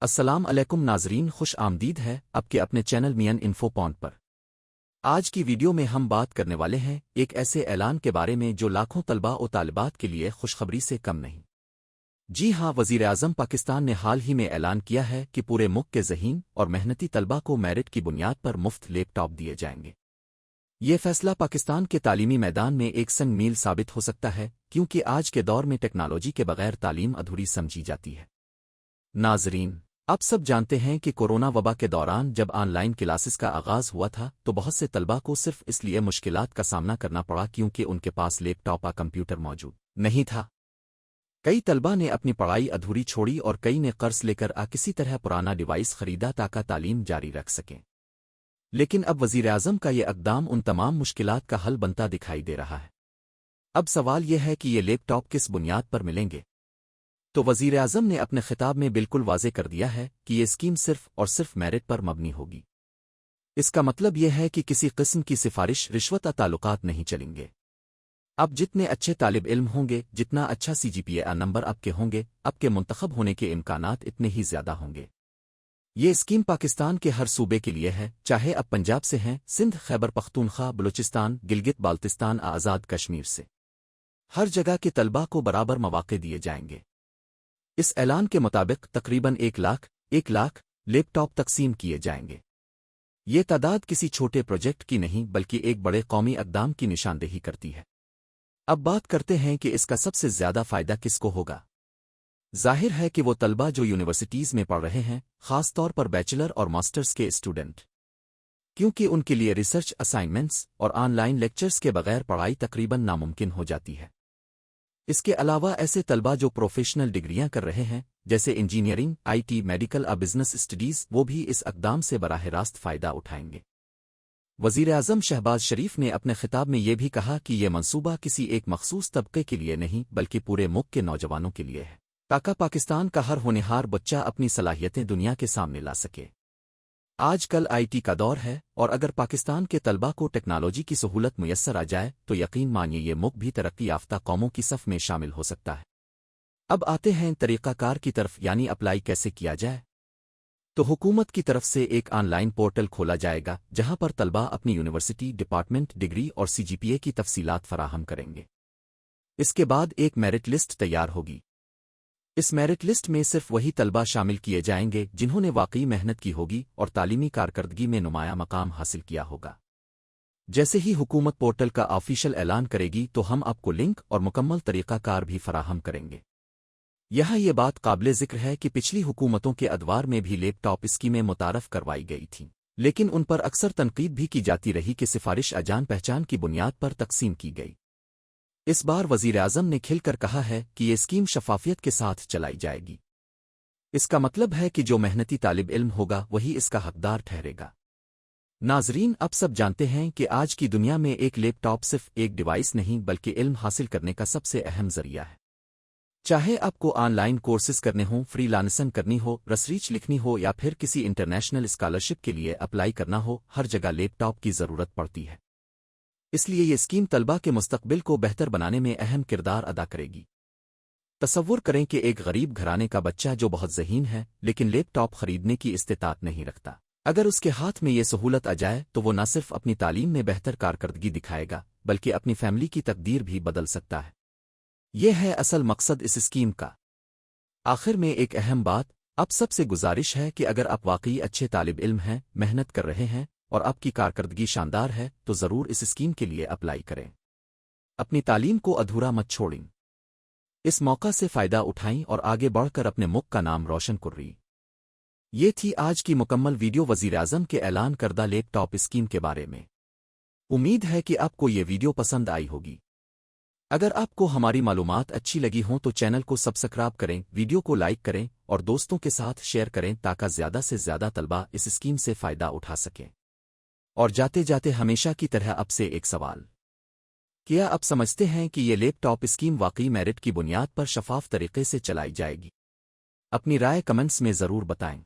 السلام علیکم ناظرین، خوش آمدید ہے آپ کے اپنے چینل مین انفو پوائنٹ پر۔ آج کی ویڈیو میں ہم بات کرنے والے ہیں ایک ایسے اعلان کے بارے میں جو لاکھوں طلباء و طالبات کے لیے خوشخبری سے کم نہیں۔ جی ہاں، وزیر اعظم پاکستان نے حال ہی میں اعلان کیا ہے کہ پورے ملک کے ذہین اور محنتی طلباء کو میرٹ کی بنیاد پر مفت لیپ ٹاپ دیے جائیں گے۔ یہ فیصلہ پاکستان کے تعلیمی میدان میں ایک سنگ میل ثابت ہو سکتا ہے، کیونکہ آج کے دور میں ٹیکنالوجی کے بغیر تعلیم ادھوری سمجھی جاتی ہے۔ ناظرین، آپ سب جانتے ہیں کہ کورونا وبا کے دوران جب آن لائن کلاسز کا آغاز ہوا تھا تو بہت سے طلباء کو صرف اس لیے مشکلات کا سامنا کرنا پڑا کیونکہ ان کے پاس لیپ ٹاپ یا کمپیوٹر موجود نہیں تھا۔ کئی طلباء نے اپنی پڑھائی ادھوری چھوڑی اور کئی نے قرض لے کر کسی طرح پرانا ڈیوائس خریدا تاکہ تعلیم جاری رکھ سکیں۔ لیکن اب وزیر اعظم کا یہ اقدام ان تمام مشکلات کا حل بنتا دکھائی دے رہا ہے۔ اب سوال یہ ہے کہ یہ لیپ ٹاپ کس بنیاد پر ملیں گے؟ تو وزیر اعظم نے اپنے خطاب میں بالکل واضح کر دیا ہے کہ یہ اسکیم صرف اور صرف میرٹ پر مبنی ہوگی۔ اس کا مطلب یہ ہے کہ کسی قسم کی سفارش، رشوت یا تعلقات نہیں چلیں گے۔ اب جتنے اچھے طالب علم ہوں گے، جتنا اچھا سی جی پی اے نمبر آپ کے ہوں گے، آپ کے منتخب ہونے کے امکانات اتنے ہی زیادہ ہوں گے۔ یہ اسکیم پاکستان کے ہر صوبے کے لیے ہے، چاہے آپ پنجاب سے ہیں، سندھ، خیبر پختونخوا، بلوچستان، گلگت بالتستان، آزاد کشمیر سے۔ ہر جگہ کے طلباء کو برابر مواقع دیے جائیں گے۔ اس اعلان کے مطابق تقریباً 1 لاکھ لیپ ٹاپ تقسیم کیے جائیں گے۔ یہ تعداد کسی چھوٹے پروجیکٹ کی نہیں بلکہ ایک بڑے قومی اقدام کی نشاندہی کرتی ہے۔ اب بات کرتے ہیں کہ اس کا سب سے زیادہ فائدہ کس کو ہوگا۔ ظاہر ہے کہ وہ طلباء جو یونیورسٹیز میں پڑھ رہے ہیں، خاص طور پر بیچلر اور ماسٹرز کے اسٹوڈنٹ، کیونکہ ان کے لیے ریسرچ اسائنمنٹس اور آن لائن لیکچرز کے بغیر پڑھائی تقریباً ناممکن ہو جاتی ہے۔ اس کے علاوہ ایسے طلباء جو پروفیشنل ڈگریاں کر رہے ہیں، جیسے انجینئرنگ، آئی ٹی، میڈیکل اور بزنس اسٹڈیز، وہ بھی اس اقدام سے براہ راست فائدہ اٹھائیں گے۔ وزیر اعظم شہباز شریف نے اپنے خطاب میں یہ بھی کہا کہ یہ منصوبہ کسی ایک مخصوص طبقے کے لیے نہیں بلکہ پورے ملک کے نوجوانوں کے لیے ہے، تاکہ پاکستان کا ہر ہونہار بچہ اپنی صلاحیتیں دنیا کے سامنے لا سکے۔ آج کل آئی ٹی کا دور ہے، اور اگر پاکستان کے طلباء کو ٹیکنالوجی کی سہولت میسر آ جائے تو یقین مانیے یہ ملک بھی ترقی یافتہ قوموں کی صف میں شامل ہو سکتا ہے۔ اب آتے ہیں طریقہ کار کی طرف، یعنی اپلائی کیسے کیا جائے۔ تو حکومت کی طرف سے ایک آن لائن پورٹل کھولا جائے گا جہاں پر طلباء اپنی یونیورسٹی، ڈپارٹمنٹ، ڈگری اور سی جی پی اے کی تفصیلات فراہم کریں گے۔ اس کے بعد ایک میرٹ لسٹ تیار ہوگی۔ اس میرٹ لسٹ میں صرف وہی طلباء شامل کیے جائیں گے جنہوں نے واقعی محنت کی ہوگی اور تعلیمی کارکردگی میں نمایاں مقام حاصل کیا ہوگا۔ جیسے ہی حکومت پورٹل کا آفیشل اعلان کرے گی تو ہم آپ کو لنک اور مکمل طریقہ کار بھی فراہم کریں گے۔ یہاں یہ بات قابل ذکر ہے کہ پچھلی حکومتوں کے ادوار میں بھی لیپ ٹاپ اسکیمیں متعارف کروائی گئی تھیں، لیکن ان پر اکثر تنقید بھی کی جاتی رہی کہ سفارش اجان پہچان کی بنیاد پر تقسیم کی گئی۔ اس بار وزیر اعظم نے کھل کر کہا ہے کہ یہ اسکیم شفافیت کے ساتھ چلائی جائے گی۔ اس کا مطلب ہے کہ جو محنتی طالب علم ہوگا وہی اس کا حقدار ٹھہرے گا۔ ناظرین، اب سب جانتے ہیں کہ آج کی دنیا میں ایک لیپ ٹاپ صرف ایک ڈیوائس نہیں بلکہ علم حاصل کرنے کا سب سے اہم ذریعہ ہے۔ چاہے آپ کو آن لائن کورسز کرنے ہوں، فری لانسنگ کرنی ہو، ریسرچ لکھنی ہو یا پھر کسی انٹرنیشنل اسکالرشپ کے لیے اپلائی کرنا ہو، ہر جگہ لیپ ٹاپ کی ضرورت پڑتی ہے۔ اس لیے یہ اسکیم طلباء کے مستقبل کو بہتر بنانے میں اہم کردار ادا کرے گی۔ تصور کریں کہ ایک غریب گھرانے کا بچہ جو بہت ذہین ہے لیکن لیپ ٹاپ خریدنے کی استطاعت نہیں رکھتا، اگر اس کے ہاتھ میں یہ سہولت آ جائے تو وہ نہ صرف اپنی تعلیم میں بہتر کارکردگی دکھائے گا بلکہ اپنی فیملی کی تقدیر بھی بدل سکتا ہے۔ یہ ہے اصل مقصد اس اسکیم کا۔ آخر میں ایک اہم بات، اب سب سے گزارش ہے کہ اگر آپ واقعی اچھے طالب علم ہیں، محنت کر رہے ہیں اور آپ کی کارکردگی شاندار ہے تو ضرور اس اسکیم کے لیے اپلائی کریں۔ اپنی تعلیم کو ادھورا مت چھوڑیں۔ اس موقع سے فائدہ اٹھائیں اور آگے بڑھ کر اپنے ملک کا نام روشن کریں۔ یہ تھی آج کی مکمل ویڈیو وزیر اعظم کے اعلان کردہ لیپ ٹاپ اسکیم کے بارے میں۔ امید ہے کہ آپ کو یہ ویڈیو پسند آئی ہوگی۔ اگر آپ کو ہماری معلومات اچھی لگی ہوں تو چینل کو سبسکرائب کریں، ویڈیو کو لائک کریں اور دوستوں کے ساتھ شیئر کریں تاکہ زیادہ سے زیادہ طلباء اس اسکیم سے فائدہ اٹھا سکیں۔ اور جاتے جاتے ہمیشہ کی طرح اب سے ایک سوال، کیا آپ سمجھتے ہیں کہ یہ لیپ ٹاپ اسکیم واقعی میرٹ کی بنیاد پر شفاف طریقے سے چلائی جائے گی؟ اپنی رائے کمنٹس میں ضرور بتائیں۔